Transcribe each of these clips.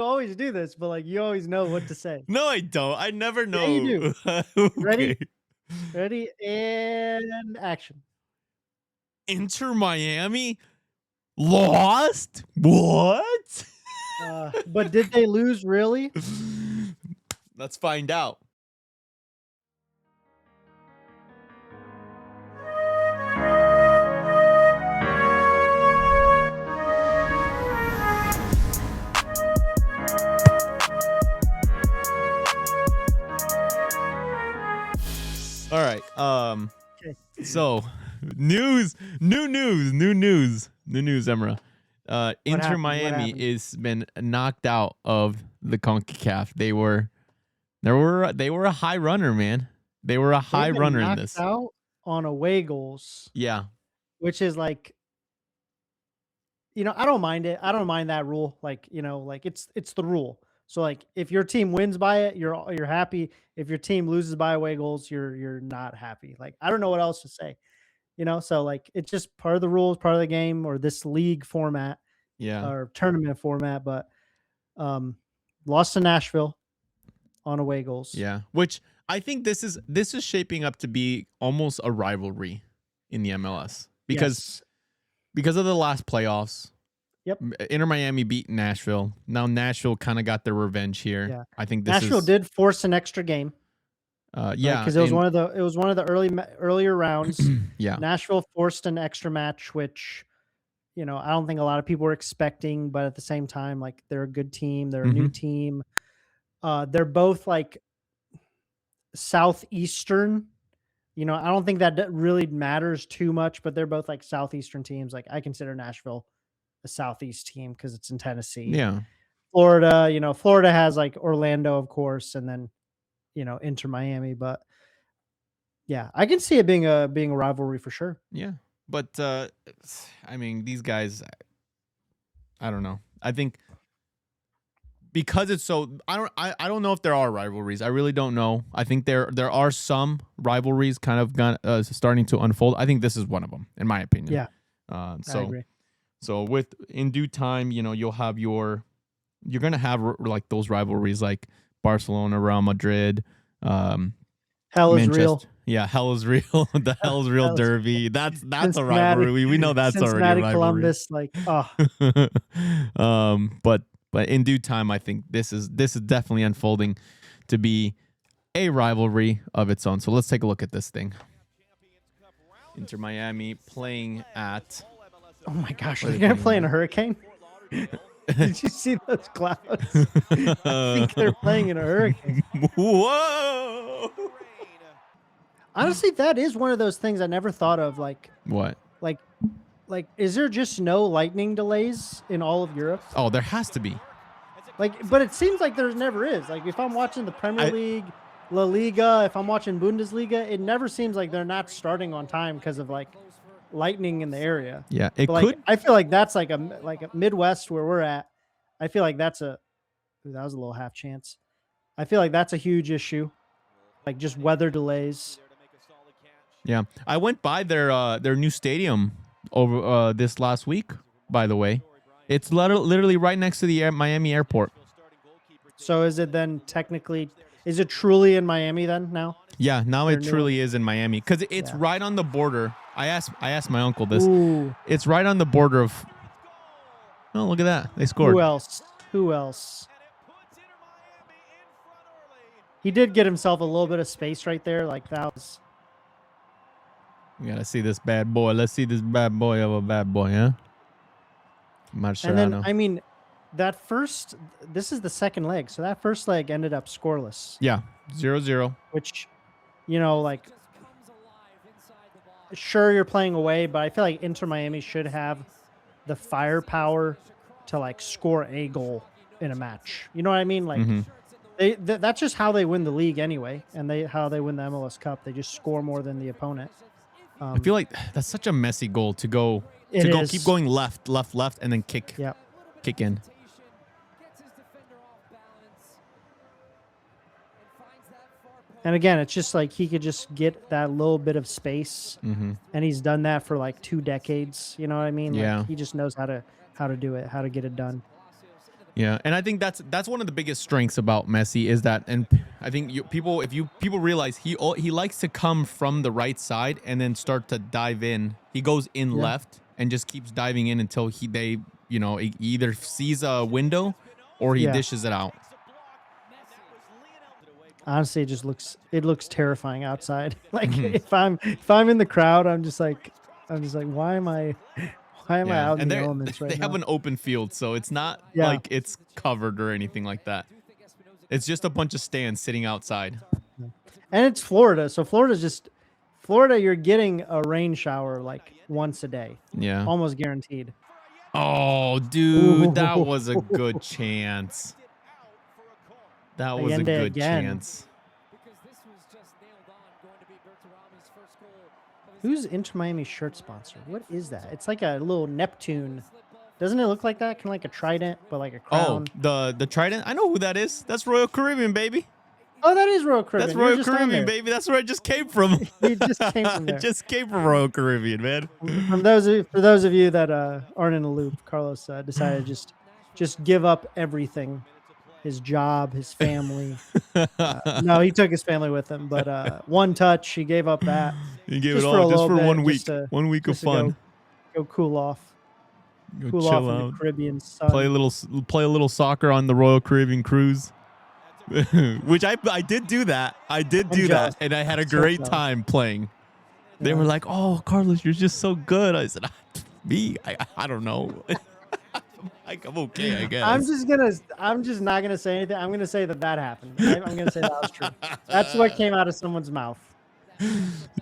always do this, but like you always know what to say. No, I don't. I never Yeah, you do. know. Ready? Okay. Ready? And action. Inter Miami lost? What? But did they lose really? Let's find out. All right. Okay. So new news, Emra. Inter happened? What Miami happened? is been knocked out of the CONCACAF. They were a high runner, man. They were a high They've been runner in knocked this. out on away goals, Yeah. which is like, I don't mind it. I don't mind that rule. Like, like it's the rule. So like if your team wins by it, you're happy. If your team loses by away goals, you're not happy. Like I don't know what else to say. So like it's just part of the rules, part of the game, or this league format Yeah. or tournament format. But um lost to Nashville on away goals. Yeah. Which I think this is shaping up to be almost a rivalry in the MLS Yes. because of the last playoffs. Yep. Inter Miami beat Nashville. Now Nashville kind of got their revenge here. Yeah. I think this Nashville is did force an extra game. yeah, Because it was one of the earlier rounds. yeah. Nashville forced an extra match, which I don't think a lot of people were expecting, but at the same time, like they're a good team, they're a new team. They're both like southeastern. I don't think that really matters too much, but they're both like southeastern teams. Like I consider Nashville a southeast team because it's in Tennessee. Yeah. Florida, Florida has like Orlando, of course, and then Inter Miami, but yeah, I can see it being a rivalry for sure. Yeah. But I mean, these guys, I don't know. I think because it's so I don't know if there are rivalries. I really don't know. I think there are some rivalries kind of starting to unfold. I think this is one of them, in my opinion. Yeah. I I agree. So in due time, you'll have you're gonna have like those rivalries like Barcelona, Real Madrid, Hell is real. Yeah, hell is real. The hell is real derby. That's a rivalry. We know that's already a rivalry. Columbus, like but in due time, I think this is definitely unfolding to be a rivalry of its own. So let's take a look at this thing. Inter Miami playing at. Oh my gosh, are they gonna play in a hurricane? Did you see those clouds? I think they're playing in a hurricane. Whoa! Honestly, that is one of those things I never thought of. Like what? Like, is there just no lightning delays in all of Europe? Oh, there has to be. But it seems like there never is. Like, if I'm watching the Premier League, La Liga, if I'm watching Bundesliga, it never seems like they're not starting on time because of like lightning in the area. Yeah, I feel like that's like a Midwest where we're at. I feel like that was a little half chance. I feel like that's a huge issue, like just weather delays. Yeah, I went by their new stadium over this last week. By the way, it's literally right next to the Miami airport. So is it then technically? Is it truly in Miami then now? Yeah, now it truly is in Miami because it's right on the border. I asked my uncle this. Ooh. It's right on the border of. Oh, look at that! They scored. Who else? He did get himself a little bit of space right there. Like that was. We gotta see this bad boy. Let's see this bad boy of a bad boy, huh? Mascherano. And then I mean, this is the second leg, so that first leg ended up scoreless. Yeah, 0-0. Which, like, sure you're playing away, but I feel like Inter Miami should have the firepower to like score a goal in a match. You know what I mean? Like, that's just how they win the league anyway, and how they win the MLS Cup. They just score more than the opponent. I feel like that's such a messy goal to go. Keep going left, and then kick in. And again, it's just like he could just get that little bit of space, and he's done that for like 2 decades. You know what I mean? Yeah. Like, he just knows how to do it, how to get it done. Yeah, and I think that's one of the biggest strengths about Messi is that, and I think people realize he likes to come from the right side and then start to dive in. He goes in Yeah. left and just keeps diving in until he either sees a window or he Yeah. dishes it out. Honestly, it looks terrifying outside. Like if I'm in the crowd, I'm just like why am I Yeah, out in and the elements they right have now? an open field, so it's not Yeah. like it's covered or anything like that. It's just a bunch of stands sitting outside. Yeah. And it's Florida. So Florida, you're getting a rain shower like once a day. Yeah. Almost guaranteed. Oh, dude, that was a good Ooh. chance. That was a Allende good again. chance. Who's Inter Miami shirt sponsor? What is that? It's like a little Neptune. Doesn't it look like that? Kind of like a trident, but like a Oh, crown. the Trident. I know who that is. That's Royal Caribbean, baby. Oh, that is Royal That's Caribbean. You were Royal just on Caribbean, there. baby. That's where I just came from. You just came from I there. just came from Royal Caribbean, man. For those of you that aren't in the loop, Carlos decided to just give up everything, his job, his family. No, he took his family with him, but one touch, he gave up that You gave it just for all a just little for bit, 1 week. 1 week of just to fun. go cool off Go chill in the out. Caribbean sun. Play a little soccer on the Royal Caribbean cruise. Which I did do that. I did do that, and I had a great time playing. They were like, "Oh, Carlos, you're just so good." I said, "Me? I don't know. Like, I'm okay, I guess." I'm just not gonna say anything. I'm gonna say that happened. I'm gonna say that was true. That's what came out of someone's mouth.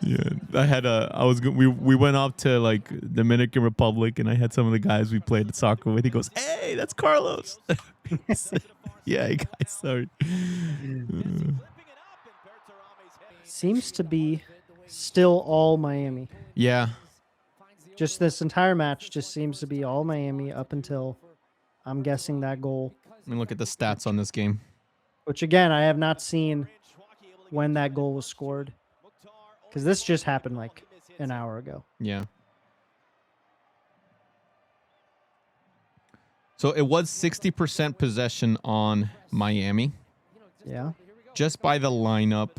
Yeah, we went off to like Dominican Republic, and I had some of the guys we played soccer with. He goes, "Hey, that's Carlos." Yeah, guys, sorry. Seems to be still all Miami. Yeah. Just this entire match just seems to be all Miami up until I'm guessing that goal. Let me look at the stats on this game. Which again, I have not seen when that goal was scored. Because this just happened like an hour ago. Yeah. So it was 60% possession on Miami. Yeah. Just by the lineup,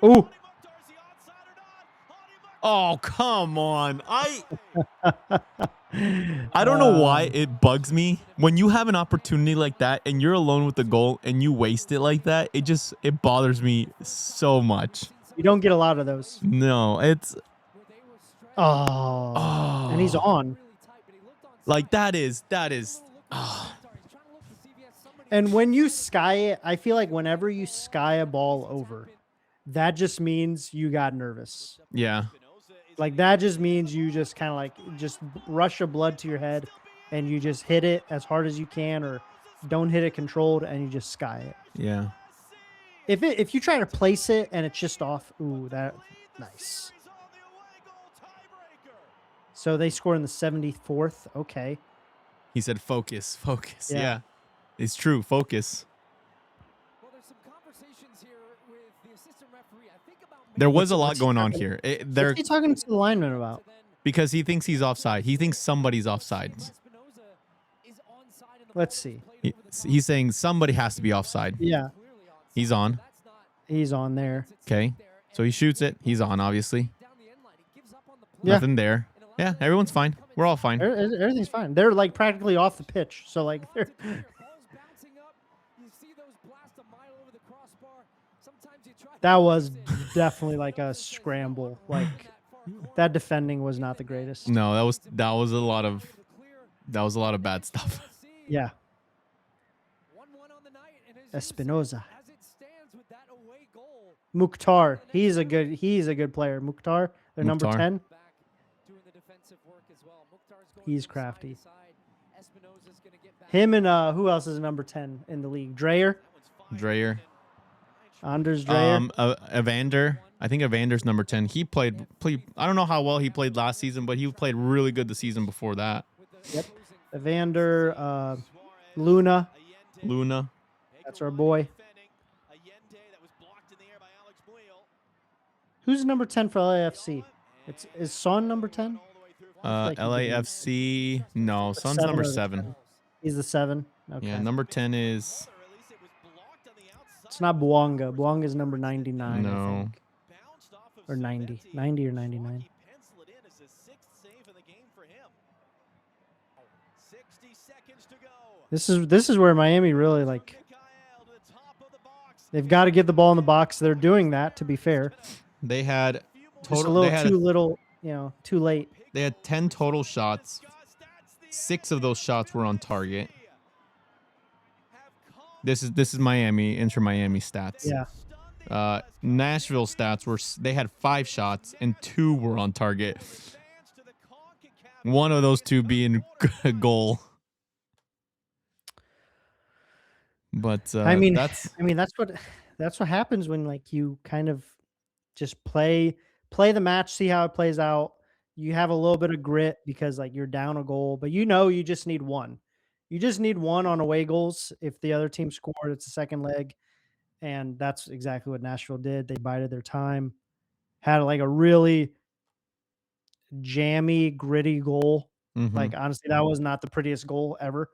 Ooh. Oh, come on. I don't know why it bugs me when you have an opportunity like that and you're alone with the goal and you waste it like that. It bothers me so much. You don't get a lot of those. No, it's and he's on. Like that is And when you sky it, I feel like whenever you sky a ball over, that just means you got nervous. Yeah. Like that just means you just kind of like just rush of blood to your head and you just hit it as hard as you can, or don't hit it controlled and you just sky it. Yeah. If you try to place it and it's just off, ooh, that nice. So they scored in the 74th. Okay. He said focus. Yeah. It's true. Focus. There was a lot going on here. What's he talking to the lineman about? Because he thinks he's offside. He thinks somebody's offside. Let's see. He's saying somebody has to be offside. Yeah. He's on. He's on there. Okay. So he shoots it. He's on, obviously. Yeah. Nothing there. Yeah, everyone's fine. We're all fine. Everything's fine. They're like practically off the pitch. So like they're that was definitely like a scramble. Like that defending was not the greatest. No, that was a lot of bad stuff. Yeah. Espinoza. Mukhtar. He's a good player. Mukhtar, they're number 10. He's crafty. Him and who else is number 10 in the league? Dreyer. Anders Dreyer. Evander. I think Evander's number 10. He played. I don't know how well he played last season, but he played really good the season before that. Yep. Evander. Luna. That's our boy. Who's number 10 for LAFC? Is Son number 10? LAFC. No, Son's number 7. He's the 7. Okay. Yeah, number 10 is It's not Bouanga. Bouanga is number 99, I no. think. Or 90. 90 or 99. This is where Miami really like they've got to get the ball in the box. They're doing that, to be fair. They had Just a total. little They had too little, too late. They had 10 total shots. 6 of those shots were on target. This is Miami, Inter Miami stats. Yeah. Nashville stats were they had 5 shots and 2 were on target. One of those 2 being a goal. But I mean that's what happens when like you kind of just play the match, see how it plays out. You have a little bit of grit because like you're down a goal, but you just need one. You just need one on away goals. If the other team scored, it's a second leg. And that's exactly what Nashville did. They bided their time, had like a really jammy, gritty goal. Mhm. Like honestly, that was not the prettiest goal ever.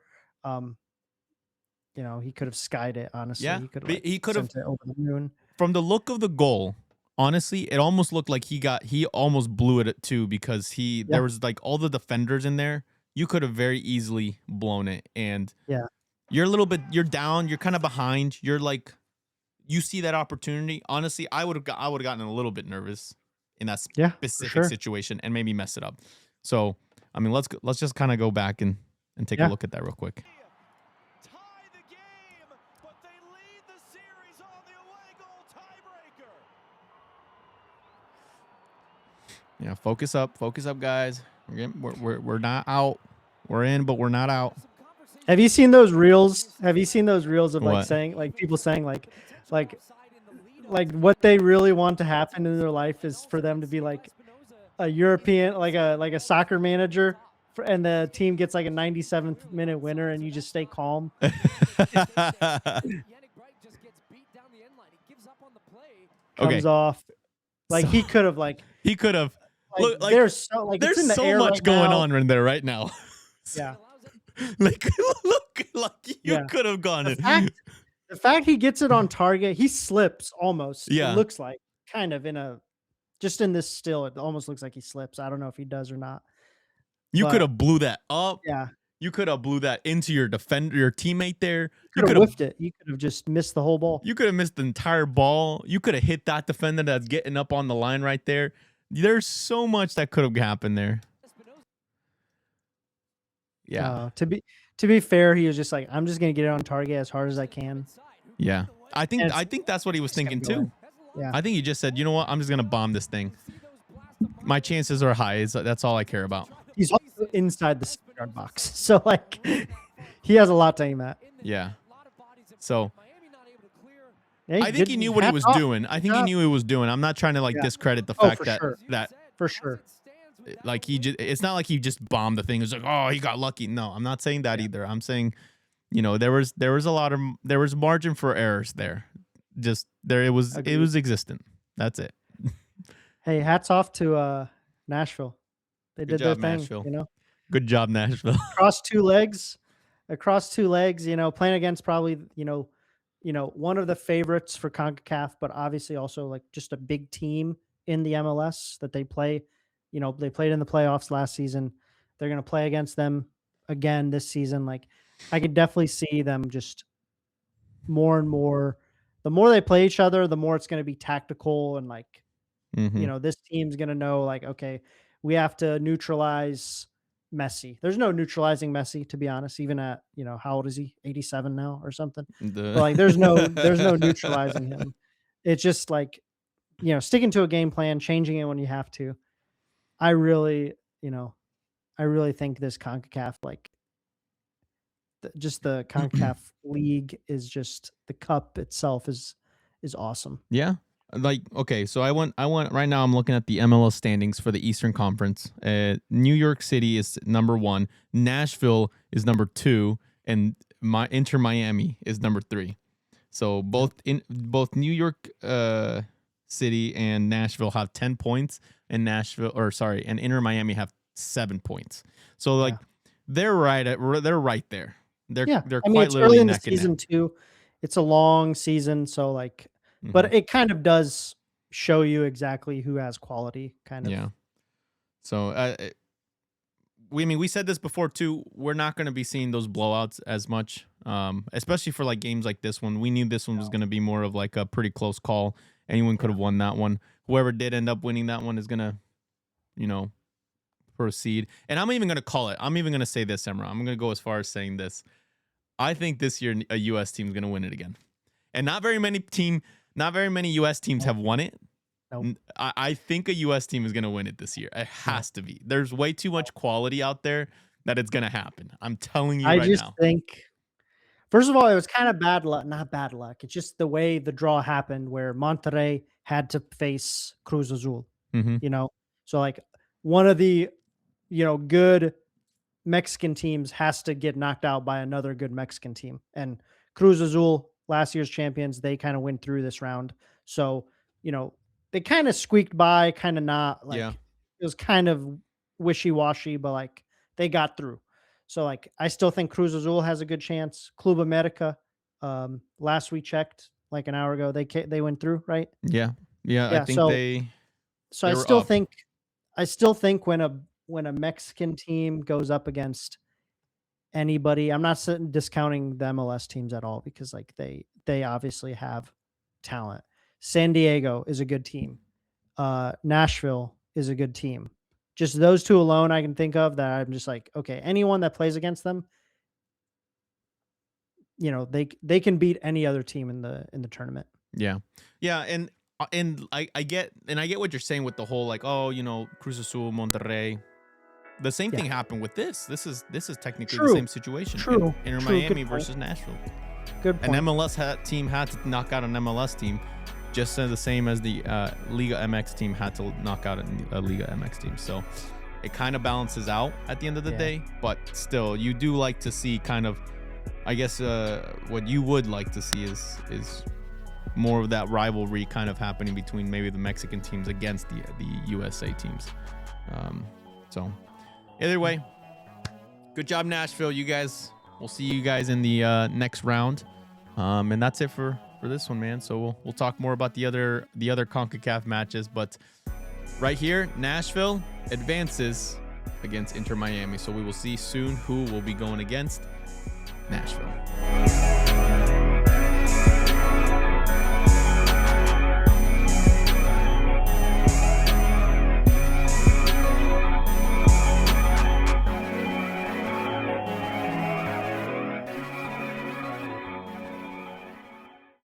He could have skied it. Honestly, Yeah, he could have sent it over the moon. From the look of the goal, honestly, it almost looked like he almost blew it too because there was like all the defenders in there. You could have very easily blown it, and you're down, you're kind of behind. You're like, you see that opportunity. Honestly, I would have gotten a little bit nervous in that specific situation and maybe mess it up. So, I mean, let's just kind of go back and take a look at that real quick. Yeah, focus up, guys. We're not out. We're in, but we're not out. Have you seen those reels? Have you seen those reels of like What? saying like people saying like what they really want to happen in their life is for them to be like a European, like a soccer manager, and the team gets like a 97th minute winner, and you just stay calm. Comes off. Like he could have like. Look, like, there's so much going on in there right now. Yeah. Like look, like you could have gone. The fact he gets it on target, he slips almost. Yeah. It looks like kind of just in this still, it almost looks like he slips. I don't know if he does or not. You could have blew that up. Yeah. You could have blew that into your defender, your teammate there. You could have whiffed it. You could have just missed the whole ball. You could have missed the entire ball. You could have hit that defender that's getting up on the line right there. There's so much that could have happened there. Yeah. To be fair, he was just like, I'm just gonna get it on target as hard as I can. Yeah. I think that's what he was thinking too. Yeah. I think he just said, you know what? I'm just gonna bomb this thing. My chances are high. That's all I care about. He's also inside the 6-yard box, so like he has a lot to aim at. Yeah. So I think he knew what he was doing. I think he knew what he was doing. I'm not trying to like discredit the fact that for sure. Like it's not like he just bombed the thing. It's like, oh, he got lucky. No, I'm not saying that either. I'm saying, there was margin for errors there. It was existent. That's it. Hey, hats off to Nashville. They did their thing. Nashville. Good job, Nashville. Across two legs, playing against probably, one of the favorites for CONCACAF, but obviously also like just a big team in the MLS that they play. They played in the playoffs last season. They're going to play against them again this season. Like, I could definitely see them just more and more. The more they play each other, the more it's going to be tactical and like, this team's going to know like, okay, we have to neutralize Messi. There's no neutralizing Messi, to be honest, even at, how old is he? 87 now or something. But like, there's no neutralizing him. It's just like, sticking to a game plan, changing it when you have to. I really think this CONCACAF, like just the CONCACAF league is just the cup itself is awesome. Yeah. Like, okay, so I went right now. I'm looking at the MLS standings for the Eastern Conference. New York City is number 1. Nashville is number 2, and Inter Miami is number 3. So both New York City and Nashville have 10 points, and Inter Miami have 7 points. So like they're right there. Yeah, They're I mean, quite it's early literally in the neck and neck. season too. It's a long season, so like, Mhm. but it kind of does show you exactly who has quality, kind of. Yeah. So we I mean we said this before too. We're not going to be seeing those blowouts as much, especially for like games like this one. We knew this one was going to be more of like a pretty close call. Anyone could Yeah, have won that one. Whoever did end up winning that one is going to, you know, proceed. And I'm even going to call it. I'm even going to say this, Emra. I'm going to go as far as saying this. I think this year a US team is going to win it again. And not very many US teams no, have won it. no, I think a US team is going to win it this year. It no. has to be. There's way too much quality out there that it's going to happen. I'm telling you I right just now. think, first of all, it was kind of bad luck, not bad luck. It's just the way the draw happened, where Monterrey had to face Cruz Azul. Mhm. You know, so like one of the good Mexican teams has to get knocked out by another good Mexican team. And Cruz Azul, last year's champions, they kind of went through this round. So, they kind of squeaked by, kind of not. Yeah. Like, it was kind of wishy-washy, but like they got through. So like I still think Cruz Azul has a good chance. Club America, last we checked, like an hour ago, they went through, right? Yeah. Yeah, I Yeah. think So they I were still up. think when a Mexican team goes up against anybody, I'm not discounting the MLS teams at all, because like they obviously have talent. San Diego is a good team. Nashville is a good team. Just those two alone I can think of that I'm just like, okay, anyone that plays against them, they can beat any other team in the tournament. Yeah. Yeah, and I get what you're saying with the whole like, oh, Cruz Azul, Monterrey. The same Yeah. thing happened with this. This is technically the True. same situation. True. Inter True. Good Miami point. versus Nashville. Good An point. team had to knock out an MLS team, just the same as the Liga MX team had to knock out a Liga MX team. So it kind of balances out at the end of the Yeah. day. But still, you do like to see kind of, I guess, what you would like to see is more of that rivalry kind of happening between maybe the Mexican teams against the USA teams. So either way, good job, Nashville. You guys, we'll see you guys in the next round. And that's it for this one, man. So we'll talk more about the other CONCACAF matches, but right here, Nashville advances against Inter Miami. So we will see soon who will be going against Nashville.